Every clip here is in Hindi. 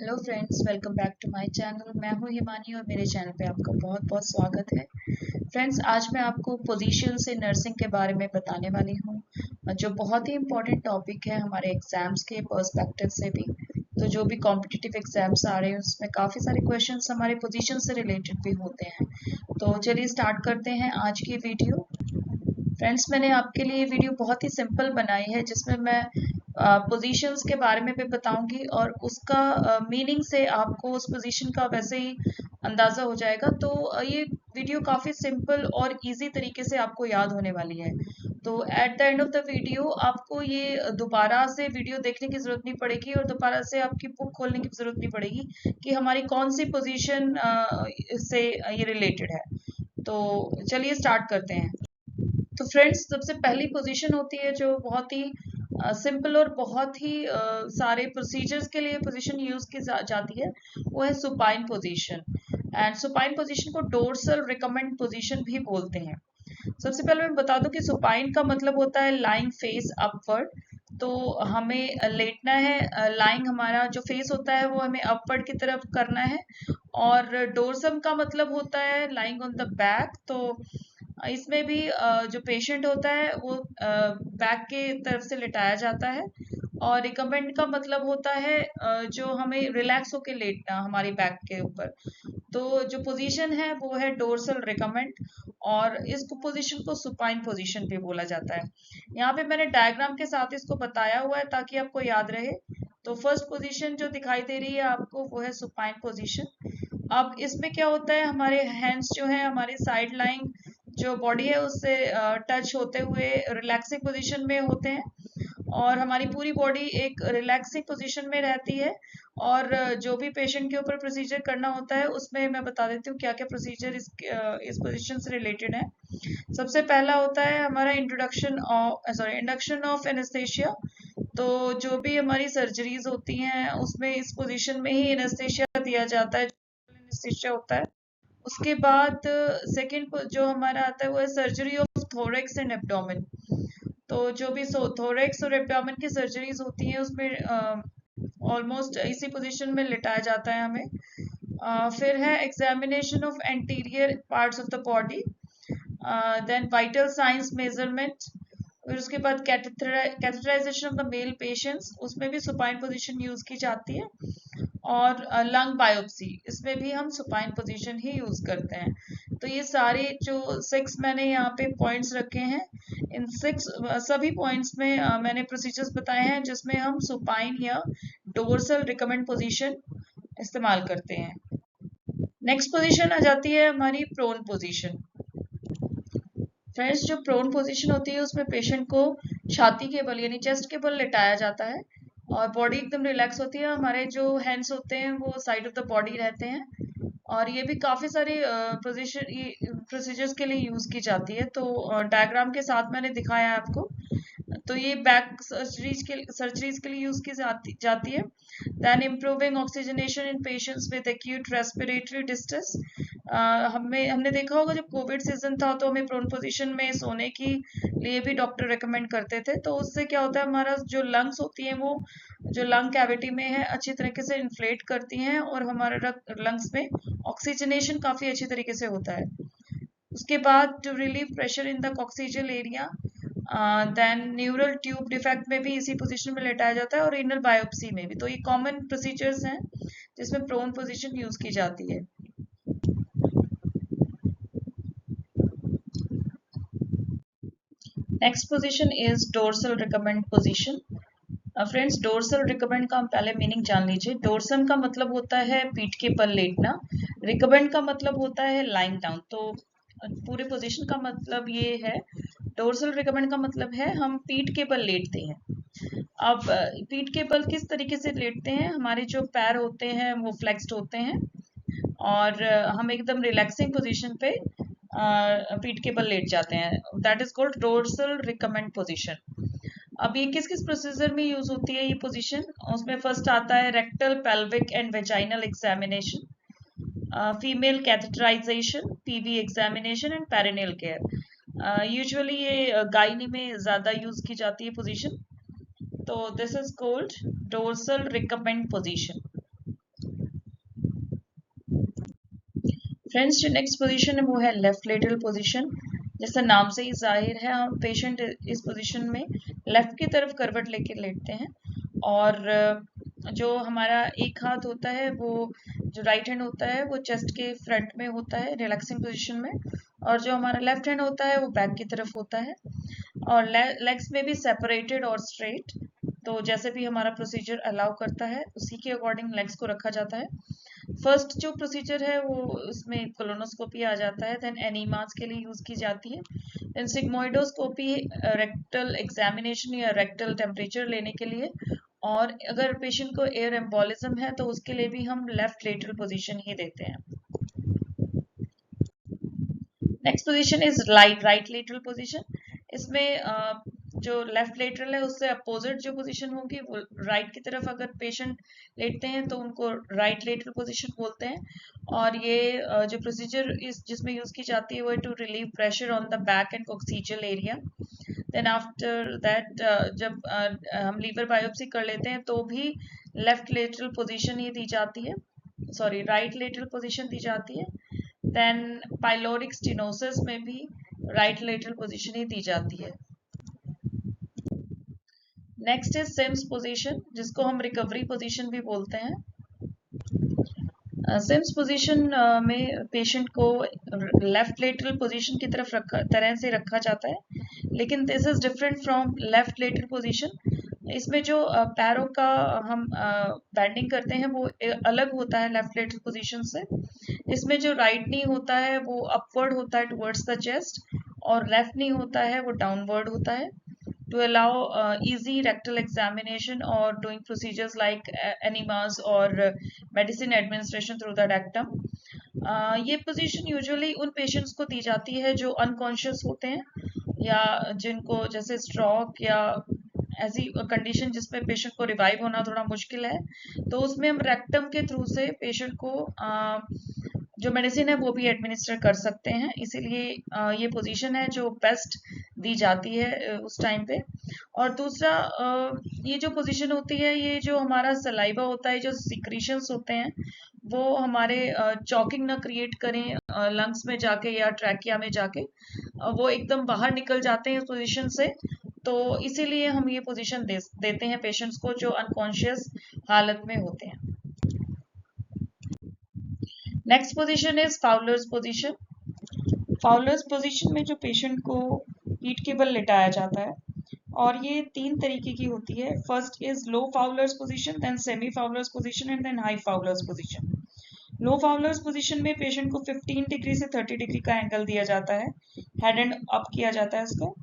Hello friends, welcome back to my channel. मैं हूं हिमानी और मेरे चैनल पे आपका बहुत बहुत स्वागत है। फ्रेंड्स, आज मैं आपको पोजीशंस इन नर्सिंग के बारे में बताने वाली हूं, जो बहुत ही इम्पोर्टेंट टॉपिक है हमारे एग्जाम्स के पर्सपेक्टिव से भी। तो जो भी कॉम्पिटिटिव एग्जाम्स आ रहे हैं उसमें काफ़ी सारे क्वेश्चंस हमारे पोजीशन से रिलेटेड भी होते हैं। तो चलिए स्टार्ट करते हैं आज की वीडियो। फ्रेंड्स, मैंने आपके लिए ये वीडियो बहुत ही सिंपल बनाई है जिसमें मैं पोजीशंस के बारे में भी बताऊंगी और उसका मीनिंग से आपको उस पोजीशन का वैसे ही अंदाज़ा हो जाएगा। तो ये वीडियो काफ़ी सिंपल और इजी तरीके से आपको याद होने वाली है। तो at the end of the video आपको ये दोबारा से वीडियो देखने की ज़रूरत नहीं पड़ेगी और दोबारा से आपकी बुक खोलने की ज़रूरत नहीं पड़ेगी कि हमारी कौन सी पोजीशन से ये रिलेटेड है। तो चलिए स्टार्ट करते हैं। तो फ्रेंड्स, सबसे पहली पोजीशन होती है जो बहुत ही सिंपल और बहुत ही सारे प्रोसीजर्स के लिए पोजीशन यूज की जाती है, वो है supine position. And supine position को डोर्सल रिकमेंड पोजीशन भी बोलते हैं। सबसे पहले मैं बता दूं कि सुपाइन का मतलब होता है लाइंग फेस अपवर्ड। तो हमें लेटना है, लाइंग हमारा जो फेस होता है वो हमें अपवर्ड की तरफ करना है। और डोर्सम का मतलब होता है लाइंग ऑन द बैक। तो इसमें भी जो पेशेंट होता है वो बैक के तरफ से लिटाया जाता है। और रिकमेंड का मतलब होता है जो हमें रिलैक्स होके लेटना हमारी बैक के ऊपर। तो जो पोजीशन है वो है डोर्सल रिकमेंड और इस पोजीशन को सुपाइन पोजीशन भी बोला जाता है। यहाँ पे मैंने डायग्राम के साथ इसको बताया हुआ है ताकि आपको याद रहे। तो फर्स्ट पोजीशन जो दिखाई दे रही है आपको वो है सुपाइन पोजीशन। अब इसमें क्या होता है, हमारे हैंड्स जो है हमारे साइड लाइन जो बॉडी है उससे टच होते हुए रिलैक्सिंग पोजीशन में होते हैं और हमारी पूरी बॉडी एक रिलैक्सिंग पोजीशन में रहती है। और जो भी पेशेंट के ऊपर प्रोसीजर करना होता है उसमें मैं बता देती हूँ क्या क्या प्रोसीजर इस पोजीशन से रिलेटेड है। सबसे पहला होता है हमारा इंडक्शन ऑफ एनेस्थेशिया। तो जो भी हमारी सर्जरीज होती हैं उसमें इस पोजीशन में ही एनेस्थेशिया दिया जाता है, जो एनेस्थेशिया होता है। उसके बाद सेकंड जो हमारा आता है वो है surgery of thorax and abdomen. तो जो भी थोरेक्स और एब्डोमेन की सर्जरीज होती हैं उसमें ऑलमोस्ट इसी पोजीशन में लिटाया जाता है हमें। फिर है examination of anterior parts of the body, then vital signs measurement. फिर उसके बाद catheterisation of the male patients, उसमें भी सुपाइन पोजीशन यूज की जाती है। और लंग बायोप्सी, इसमें भी हम सुपाइन पोजीशन ही यूज करते हैं। तो ये सारे जो 6 मैंने यहाँ पे पॉइंट्स रखे हैं, इन 6 सभी पॉइंट्स में मैंने प्रोसीजर्स बताए हैं जिसमें हम सुपाइन या डोर्सल रिकमेंड पोजीशन इस्तेमाल करते हैं। नेक्स्ट पोजीशन आ जाती है हमारी प्रोन पोजीशन। फ्रेंड्स, जो प्रोन पोजीशन होती है उसमें पेशेंट को छाती के बल यानी चेस्ट के बल लेटाया जाता है और बॉडी एकदम रिलैक्स होती है। हमारे जो हैंड्स होते हैं वो साइड ऑफ द बॉडी रहते हैं और ये भी काफी सारे प्रोसीजर्स के लिए यूज की जाती है। तो डायग्राम के साथ मैंने दिखाया है आपको। तो ये बैक सर्जरीज के लिए यूज की जाती है। Then improving oxygenation in patients with acute respiratory distress. हमने देखा होगा जब कोविड सीजन था तो हमें प्रोन पोजीशन में सोने की लिए भी डॉक्टर रेकमेंड करते थे। तो उससे क्या होता है, हमारा जो लंग्स होती हैं वो जो लंग कैविटी में है अच्छी तरीके से इन्फ्लेट करती हैं और हमारे लंग्स में ऑक्सीजनेशन काफी अच्छी तरीके से होता है। उसके बाद to relieve pressure in the coccygeal area, then neural tube defect में भी इसी पोजीशन में लेटाया जाता है और रीनल बायोप्सी में भी। तो ये कॉमन प्रोसीजर्स हैं जिसमें प्रोन पोजीशन यूज की जाती है। Next position is dorsal recumbent position. Friends, dorsal recommend का हम पहले मीनिंग जान लीजिए। डोर्सल का मतलब होता है पीठ के बल लेटना, रिकमेंड का मतलब होता है लाइंग डाउन। तो पूरे पोजीशन का मतलब ये है। डोर्सल रिकमेंड का मतलब है हम पीठ के बल लेटते हैं। अब पीठ के बल किस तरीके से लेटते हैं, हमारे जो पैर होते हैं वो फ्लेक्स्ड होते हैं और हम एकदम रिलैक्सिंग पोजीशन पे पीठ के बल लेट जाते हैं। That is called dorsal recumbent position. अब ये किस किस प्रोसीजर में यूज होती है ये पोजीशन, उसमें फर्स्ट आता है rectal pelvic and vaginal examination, female catheterisation, PV examination and perineal care. Usually ये गायनी में ज्यादा यूज की जाती है पोजीशन। तो this is called dorsal recumbent position. Friends, जो नेक्स्ट पोजीशन है वो है लेफ्ट लेटरल पोजीशन। जैसा नाम से ही जाहिर है, हम पेशेंट इस पोजीशन में लेफ्ट की तरफ करवट लेके लेटते हैं और जो हमारा एक हाथ होता है वो जो राइट हैंड होता है वो चेस्ट के फ्रंट में होता है रिलैक्सिंग पोजीशन में, और जो हमारा लेफ्ट हैंड होता है वो बैक की तरफ होता है, और लेग्स में भी सेपरेटेड और स्ट्रेट। तो जैसे भी हमारा प्रोसीजर अलाउ करता है उसी के अकॉर्डिंग लेग्स को रखा जाता है। फर्स्ट जो प्रोसीजर है वो उसमें कोलोनोस्कोपी आ जाता है, देन एनीमास के लिए यूज की जाती है, देन सिग्मोइडोस्कोपी रेक्टल एग्जामिनेशन या रेक्टल टेम्परेचर लेने के लिए, और अगर पेशेंट को एयर एम्बोलिज्म है तो उसके लिए भी हम लेफ्ट लेटरल पोजीशन ही देते हैं। Next position is right lateral position. इसमें जो लेफ्ट लेटरल है उससे अपोजिट जो पोजीशन होगी वो राइट की तरफ अगर पेशेंट लेटते हैं तो उनको राइट लेटरल पोजीशन बोलते हैं। और ये जो प्रोसीजर इस जिसमें यूज की जाती है वो to relieve pressure on the back and coccygeal area. Then after that जब हम लीवर बायोप्सी कर लेते हैं तो भी लेफ्ट लेटरल पोजीशन ही दी जाती है, सॉरी राइट लेटरल पोजीशन दी जाती है। देन पाइलोरिक स्टेनोसिस में भी राइट लेटरल पोजीशन ही दी जाती है। नेक्स्ट इज सिम्स पोजीशन, जिसको हम रिकवरी पोजीशन भी बोलते हैं। सिम्स पोजीशन में पेशेंट को लेफ्ट लेटरल पोजीशन की तरह से रखा जाता है, लेकिन this is different from left lateral position. इसमें जो पैरों का हम बैंडिंग करते हैं वो अलग होता है लेफ्ट लेटरल पोजीशन से। इसमें जो राइट नी होता है वो अपवर्ड होता है टुवर्ड्स द चेस्ट, और लेफ्ट नी होता है वो डाउनवर्ड होता है, to allow easy rectal examination or doing procedures like enemas or medicine administration through the rectum. ये पोजीशन यूजुअली उन पेशेंट्स को दी जाती है जो अनकॉन्शियस होते हैं या जिनको जैसे स्ट्रोक या ऐसी कंडीशन जिसमें पेशेंट को रिवाइव होना थोड़ा मुश्किल है, तो उसमें हम रेक्टम के थ्रू से पेशेंट को जो मेडिसिन है वो भी एडमिनिस्टर कर सकते हैं। इसीलिए ये पोजीशन है जो बेस्ट दी जाती है उस टाइम पे। और दूसरा ये जो पोजीशन होती है, ये जो हमारा सलाइवा होता है, जो सिक्रीशंस होते हैं वो हमारे चॉकिंग ना क्रिएट करें लंग्स में जाके या ट्रैकिया में जाके, वो एकदम बाहर निकल जाते हैं इस पोजीशन से। तो इसीलिए हम ये पोजीशन देते हैं पेशेंट्स को जो अनकॉन्शियस हालत में होते हैं। Next position is Fowler's position. Fowler's position में जो पेशेंट को पीठ के बल लिटाया जाता है, और ये 3 तरीके की होती है। First is low Fowler's position, then semi Fowler's position and then high Fowler's position. Low Fowler's position में पेशेंट को 15 डिग्री से 30 डिग्री का एंगल दिया जाता है, हेड एंड अप किया जाता है इसको।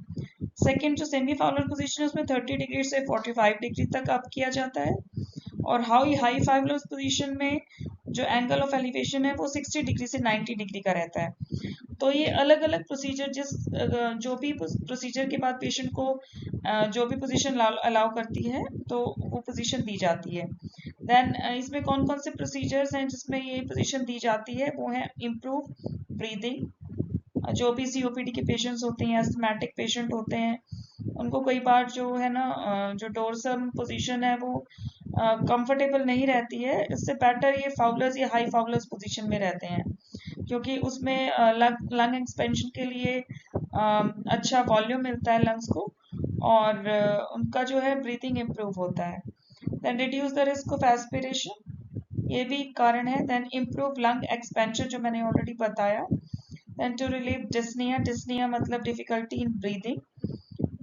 सेकेंड जो सेमी फाउलर पोजीशन है उसमें 30 डिग्री से 45 डिग्री तक अप किया जाता है, और हाई फाउलर पोजीशन में जो एंगल ऑफ एलिवेशन है वो 60 डिग्री से 90 डिग्री का रहता है। तो ये अलग अलग प्रोसीजर जो भी प्रोसीजर के बाद पेशेंट को जो भी पोजीशन अलाउ करती है तो वो पोजीशन दी जाती है। देन इसमें कौन कौन से प्रोसीजर्स हैं जिसमें ये पोजीशन दी जाती है, वो है इम्प्रूव ब्रीदिंग। जो भी सीओपीडी के पेशेंट्स होते हैं, एस्थमेटिक पेशेंट होते हैं, उनको कई बार जो है ना जो डोर्सम पोजीशन है वो कंफर्टेबल नहीं रहती है। इससे बेटर ये फाउलर्स या हाई फाउलर्स पोजीशन में रहते हैं, क्योंकि उसमें लंग एक्सपेंशन के लिए अच्छा वॉल्यूम मिलता है लंग्स को, और उनका जो है ब्रीथिंग इम्प्रूव होता है। Then reduce the risk of aspiration, ये भी कारण है। देन इम्प्रूव लंग एक्सपेंशन, जो मैंने ऑलरेडी बताया। देन टू रिलीव डिस्निया मतलब difficulty in breathing.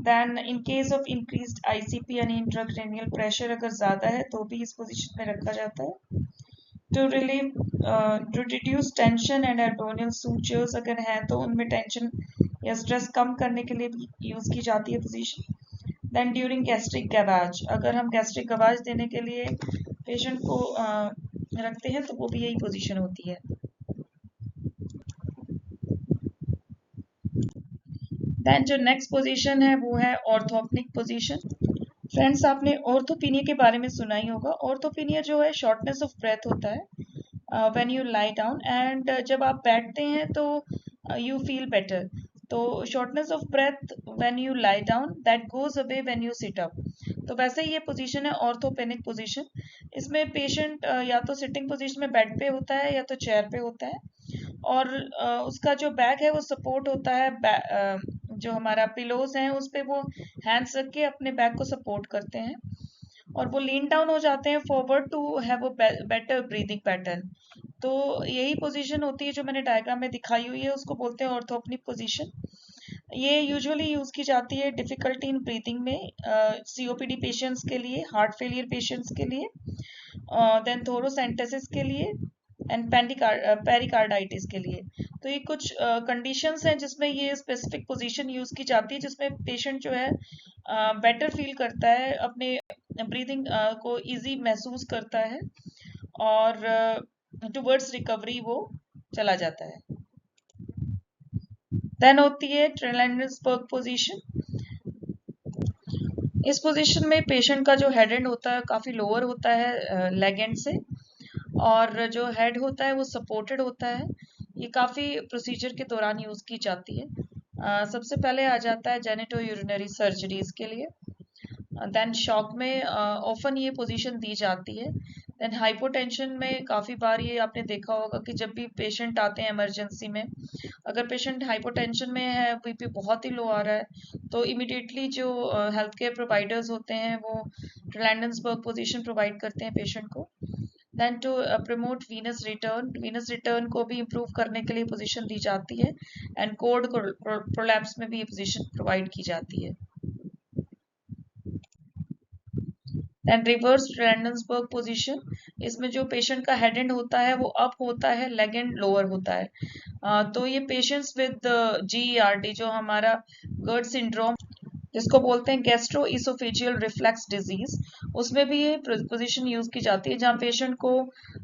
Then in case of increased ICP यानी इंट्राक्रैनियल प्रेशर अगर ज़्यादा है तो भी इस पोजीशन में रखा जाता है। To reduce tension and abdominal sutures अगर है तो उनमें टेंशन या स्ट्रेस कम करने के लिए भी यूज़ की जाती है पोजीशन। देन ड्यूरिंग गैस्ट्रिक गवाज, अगर हम गैस्ट्रिक गवाज देने के लिए पेशेंट को रखते हैं तो वो भी यही पोजीशन होती है। देन जो नेक्स्ट पोजीशन है वो है ऑर्थोपेनिक पोजीशन। फ्रेंड्स, आपने ऑर्थोपेनिया के बारे में सुना ही होगा। ऑर्थोपेनिया जो है शॉर्टनेस ऑफ ब्रेथ होता है when you lie down, and जब आप बैठते हैं तो यू फील बेटर। तो shortness of breath when you lie down that goes away when you sit up. तो वैसे ही ये पोजीशन है ऑर्थोपेनिक पोजीशन। इसमें पेशेंट या तो सिटिंग पोजीशन में बेड पे होता है या तो चेयर पे होता है, और उसका जो बैक है वो सपोर्ट होता है, जो हमारा पिलोज है उस पे वो हैंड्स रख के अपने बैक को सपोर्ट करते हैं और वो लीन डाउन हो जाते हैं forward to have a better breathing pattern. तो यही पोजीशन होती है जो मैंने डायग्राम में दिखाई हुई है, उसको बोलते हैं ऑर्थोपनिक पोजीशन। ये यूजुअली यूज की जाती है डिफिकल्टी इन ब्रीथिंग में, सीओपीडी पेशेंट्स के लिए, हार्ट फेलियर पेशेंट्स के लिए, देन थोरोसेंटेसिस के लिए एंड पेरिकार्डाइटिस के लिए। तो ये कुछ कंडीशंस हैं जिसमें ये स्पेसिफिक पोजीशन यूज की जाती है, जिसमें पेशेंट जो है बेटर फील करता है, अपने ब्रीदिंग को इजी महसूस करता है और टुवर्ड्स रिकवरी वो चला जाता है। देन होती है ट्रेलेंडसबर्ग पोजीशन। इस पोजीशन में पेशेंट का जो हेड एंड होता है काफी लोअर होता है लेग एंड से, और जो हेड होता है वो सपोर्टेड होता है। ये काफी प्रोसीजर के दौरान यूज की जाती है। सबसे पहले आ जाता है जेनिटो यूरिनरी सर्जरीज के लिए, देन शॉक में ऑफन ये पोजीशन दी जाती है। देन हाइपोटेंशन में काफ़ी बार ये आपने देखा होगा कि जब भी पेशेंट आते हैं इमरजेंसी में, अगर पेशेंट हाइपोटेंशन में है, बीपी बहुत ही लो आ रहा है, तो इमिडिएटली जो हेल्थ केयर प्रोवाइडर्स होते हैं वो ट्रेलेंडसबर्ग पोजीशन प्रोवाइड करते हैं पेशेंट को। Then to promote venous return को भी इम्प्रूव करने के लिए पोजीशन दी जाती है, एंड कोड प्रोलैप्स में भी ये पोजीशन प्रोवाइड की जाती है। देन रिवर्स ट्रेलेंडसबर्ग पोजीशन, इसमें जो पेशेंट का हेड एंड होता है वो अप होता है, लेग एंड लोअर होता है। तो ये पेशेंट्स विद GERD, जो हमारा गर्ड सिंड्रोम जिसको बोलते हैं गैस्ट्रो इसोफेजियल रिफ्लेक्स डिजीज, उसमें भी ये पोजीशन यूज की जाती है, जहाँ पेशेंट को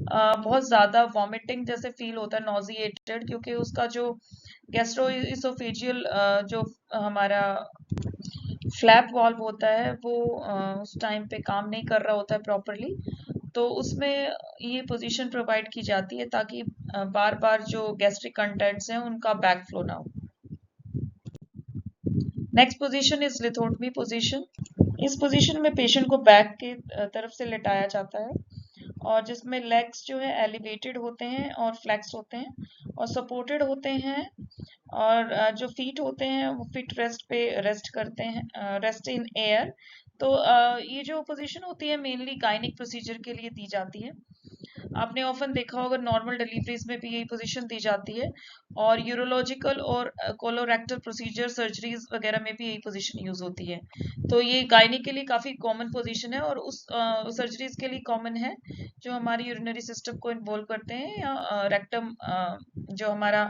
बहुत ज्यादा वॉमिटिंग जैसे फील होता है, नॉजिएटेड, क्योंकि उसका जो गैस्ट्रो इसोफेजियल जो हमारा फ्लैप वॉल्व होता है वो उस टाइम पे काम नहीं कर रहा होता है प्रॉपरली, तो उसमें ये पोजीशन प्रोवाइड की जाती है ताकि बार बार जो गैस्ट्रिक कंटेंट्स हैं उनका बैक फ्लो ना हो। Next position is lithotomy position. इस पोजीशन में पेशेंट को बैक के तरफ से लेटाया जाता है, और जिसमें लेग्स जो है एलिवेटेड होते हैं और फ्लेक्स होते हैं और सपोर्टेड होते हैं, और जो फीट होते हैं वो फिट रेस्ट पे रेस्ट करते हैं, रेस्ट इन एयर। तो ये जो पोजीशन होती है मेनली गायनिक प्रोसीजर के लिए दी जाती है। आपने ऑफन देखा होगा नॉर्मल डिलीवरीज में भी यही पोजीशन दी जाती है, और यूरोलॉजिकल और कोलोरेक्टल प्रोसीजर सर्जरीज वगैरह में भी यही पोजीशन यूज होती है। तो ये गायनिक के लिए काफी कॉमन पोजीशन है, और उस सर्जरीज के लिए कॉमन है जो हमारी यूरिनरी सिस्टम को इन्वॉल्व करते हैं, या रेक्टम, जो हमारा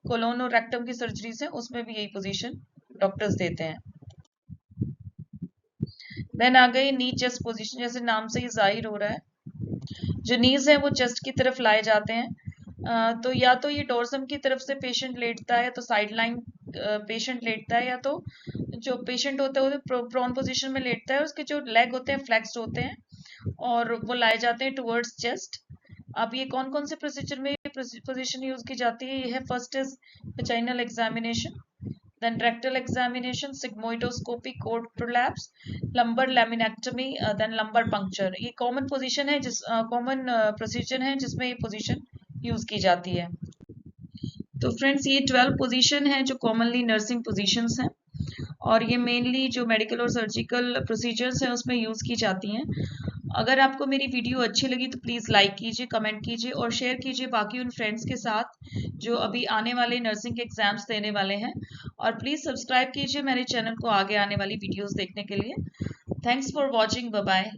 कोलोन और रेक्टम की सर्जरीज है उसमें भी यही पोजीशन डॉक्टर्स देते हैं। देन आ गई नी चेस्ट पोजीशन। जैसे नाम से ही जाहिर हो रहा है, जो नीज है वो चेस्ट की तरफ लाए जाते हैं। तो या तो ये डोर्सम की तरफ से पेशेंट लेटता है, तो साइड लाइन पेशेंट लेटता है, या तो जो पेशेंट होता है वो प्रोन पोजीशन में लेटता है, उसके जो लेग होते हैं फ्लेक्स्ड होते हैं और वो लाए जाते हैं टुवर्ड्स चेस्ट। अब ये कौन कौन से प्रोसीजर में पोजीशन यूज की जाती है, ये है first is vaginal examination, then rectal examination, sigmoidoscopy, cord prolapse, lumbar laminectomy, then lumbar puncture। ये कॉमन पोजीशन है, जिस कॉमन प्रोसीजर है जिसमें ये पोजीशन यूज की जाती है। तो फ्रेंड्स ये 12 पोजीशन है जो कॉमनली नर्सिंग पोजीशंस हैं, और ये मेनली जो मेडिकल और सर्जिकल प्रोसीजर्स हैं उसमें यूज की जाती हैं। अगर आपको मेरी वीडियो अच्छी लगी तो प्लीज़ लाइक कीजिए, कमेंट कीजिए और शेयर कीजिए बाकी उन फ्रेंड्स के साथ जो अभी आने वाले नर्सिंग के एग्जाम्स देने वाले हैं, और प्लीज़ सब्सक्राइब कीजिए मेरे चैनल को आगे आने वाली वीडियोस देखने के लिए। Thanks for watching, bye bye.